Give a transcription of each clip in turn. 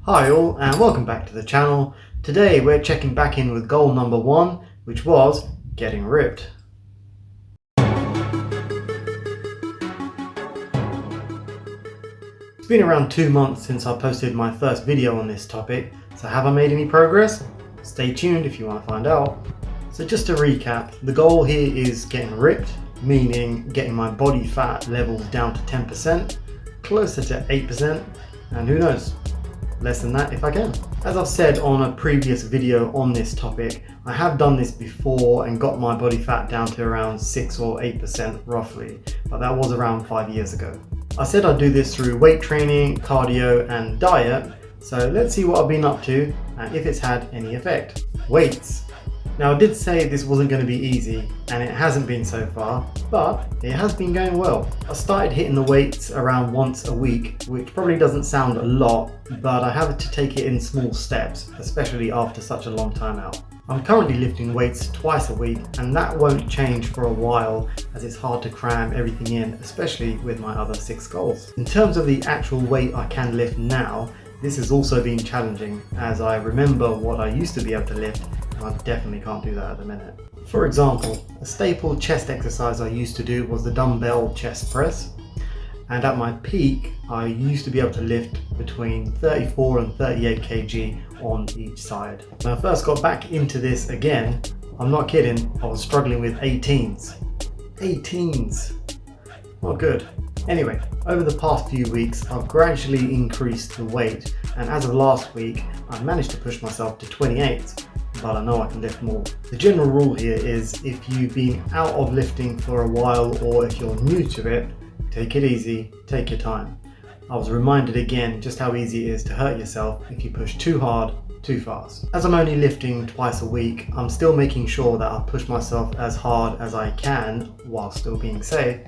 Hi all and welcome back to the channel. Today we're checking back in with goal number 1, which was getting ripped. It's been around 2 months since I posted my first video on this topic, so have I made any progress? Stay tuned if you want to find out. So just to recap, the goal here is getting ripped, meaning getting my body fat levels down to 10%, closer to 8%, and who knows, less than that if I can. As I've said on a previous video on this topic, I have done this before and got my body fat down to around 6 or 8% roughly, but that was around 5 years ago. I said I'd do this through weight training, cardio and diet, so let's see what I've been up to and if it's had any effect. Weights. Now I did say this wasn't going to be easy, and it hasn't been so far, but it has been going well. I started hitting the weights around once a week, which probably doesn't sound a lot, but I have to take it in small steps, especially after such a long time out. I'm currently lifting weights twice a week, and that won't change for a while as it's hard to cram everything in, especially with my other 6 goals. In terms of the actual weight I can lift now, this has also been challenging as I remember what I used to be able to lift, and I definitely can't do that at the minute. For example, a staple chest exercise I used to do was the dumbbell chest press, and at my peak I used to be able to lift between 34 and 38 kg on each side. When I first got back into this again, I'm not kidding, I was struggling with 18s. 18s! Not good. Anyway, over the past few weeks I've gradually increased the weight, and as of last week I've managed to push myself to 28, but I know I can lift more. The general rule here is if you've been out of lifting for a while or if you're new to it, take it easy, take your time. I was reminded again just how easy it is to hurt yourself if you push too hard, too fast. As I'm only lifting twice a week, I'm still making sure that I push myself as hard as I can while still being safe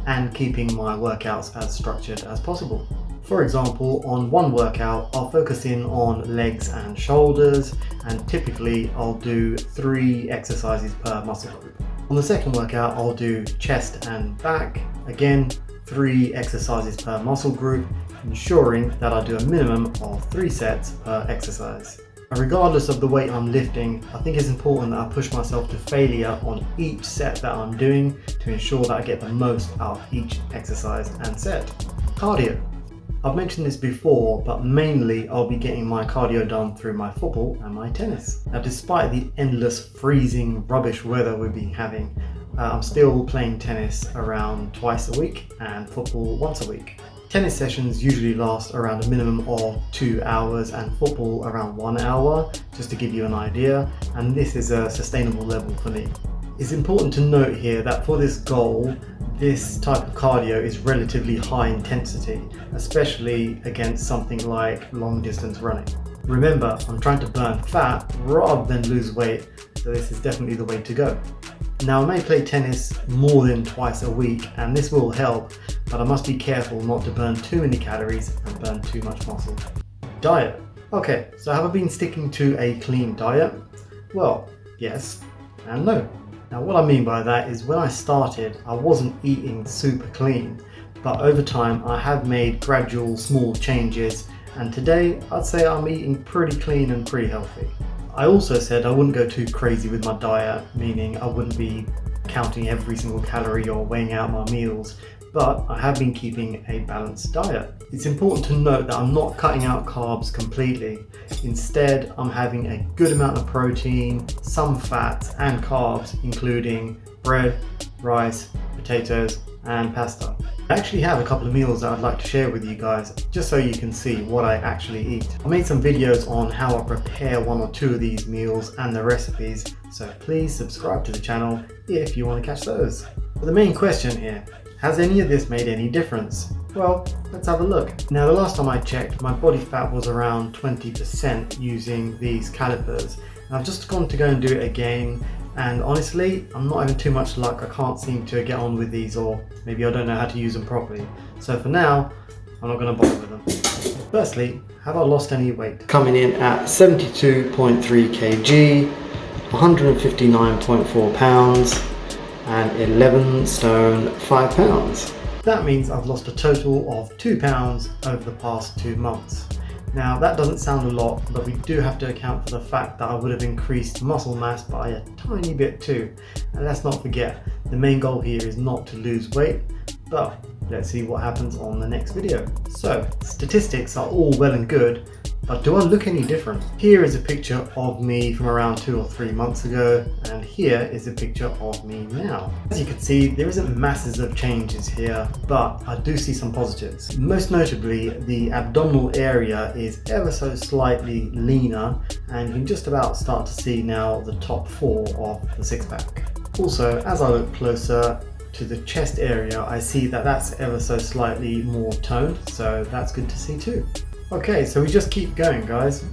and keeping my workouts as structured as possible. For example, on one workout, I'll focus in on legs and shoulders, and typically I'll do 3 exercises per muscle group. On the second workout, I'll do chest and back, again 3 exercises per muscle group, ensuring that I do a minimum of 3 sets per exercise. And regardless of the weight I'm lifting, I think it's important that I push myself to failure on each set that I'm doing to ensure that I get the most out of each exercise and set. Cardio. I've mentioned this before, but mainly I'll be getting my cardio done through my football and my tennis. Now, despite the endless freezing rubbish weather we've been having, I'm still playing tennis around twice a week and football once a week. Tennis sessions usually last around a minimum of 2 hours and football around 1 hour, just to give you an idea, and this is a sustainable level for me. It's important to note here that for this goal, this type of cardio is relatively high intensity, especially against something like long distance running. Remember, I'm trying to burn fat rather than lose weight, so this is definitely the way to go. Now I may play tennis more than twice a week and this will help, but I must be careful not to burn too many calories and burn too much muscle. Diet. Okay, so have I been sticking to a clean diet? Well, yes and no. Now what I mean by that is when I started I wasn't eating super clean, but over time I have made gradual small changes, and today I'd say I'm eating pretty clean and pretty healthy. I also said I wouldn't go too crazy with my diet, meaning I wouldn't be counting every single calorie or weighing out my meals, but I have been keeping a balanced diet. It's important to note that I'm not cutting out carbs completely. Instead, I'm having a good amount of protein, some fats and carbs, including bread, rice, potatoes and pasta. I actually have a couple of meals that I'd like to share with you guys, just so you can see what I actually eat. I made some videos on how I prepare 1 or 2 of these meals and the recipes, so please subscribe to the channel if you want to catch those. But the main question here, has any of this made any difference? Well, let's have a look. Now the last time I checked, my body fat was around 20% using these calipers, and I've just gone to go and do it again, and honestly, I'm not having too much luck. I can't seem to get on with these, or maybe I don't know how to use them properly. So for now, I'm not going to bother with them. Firstly, have I lost any weight? Coming in at 72.3 kg, 159.4 pounds, and 11 stone 5 pounds. That means I've lost a total of 2 pounds over the past 2 months. Now that doesn't sound a lot, but we do have to account for the fact that I would have increased muscle mass by a tiny bit too. And let's not forget, the main goal here is not to lose weight, but let's see what happens on the next video. So, statistics are all well and good, but do I look any different? Here is a picture of me from around 2 or 3 months ago, and here is a picture of me now. As you can see, there isn't masses of changes here, but I do see some positives. Most notably, the abdominal area is ever so slightly leaner, and you can just about start to see now the top 4 of the six-pack. Also, as I look closer to the chest area, I see that that's ever so slightly more toned, so that's good to see too. Okay, so we just keep going, guys.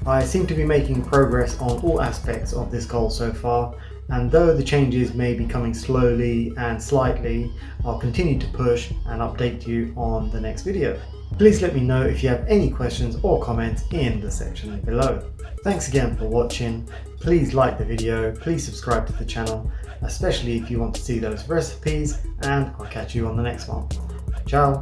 I seem to be making progress on all aspects of this goal so far, and though the changes may be coming slowly and slightly, I'll continue to push and update you on the next video. Please let me know if you have any questions or comments in the section below. Thanks again for watching. Please like the video, please subscribe to the channel, especially if you want to see those recipes, and I'll catch you on the next one. Ciao!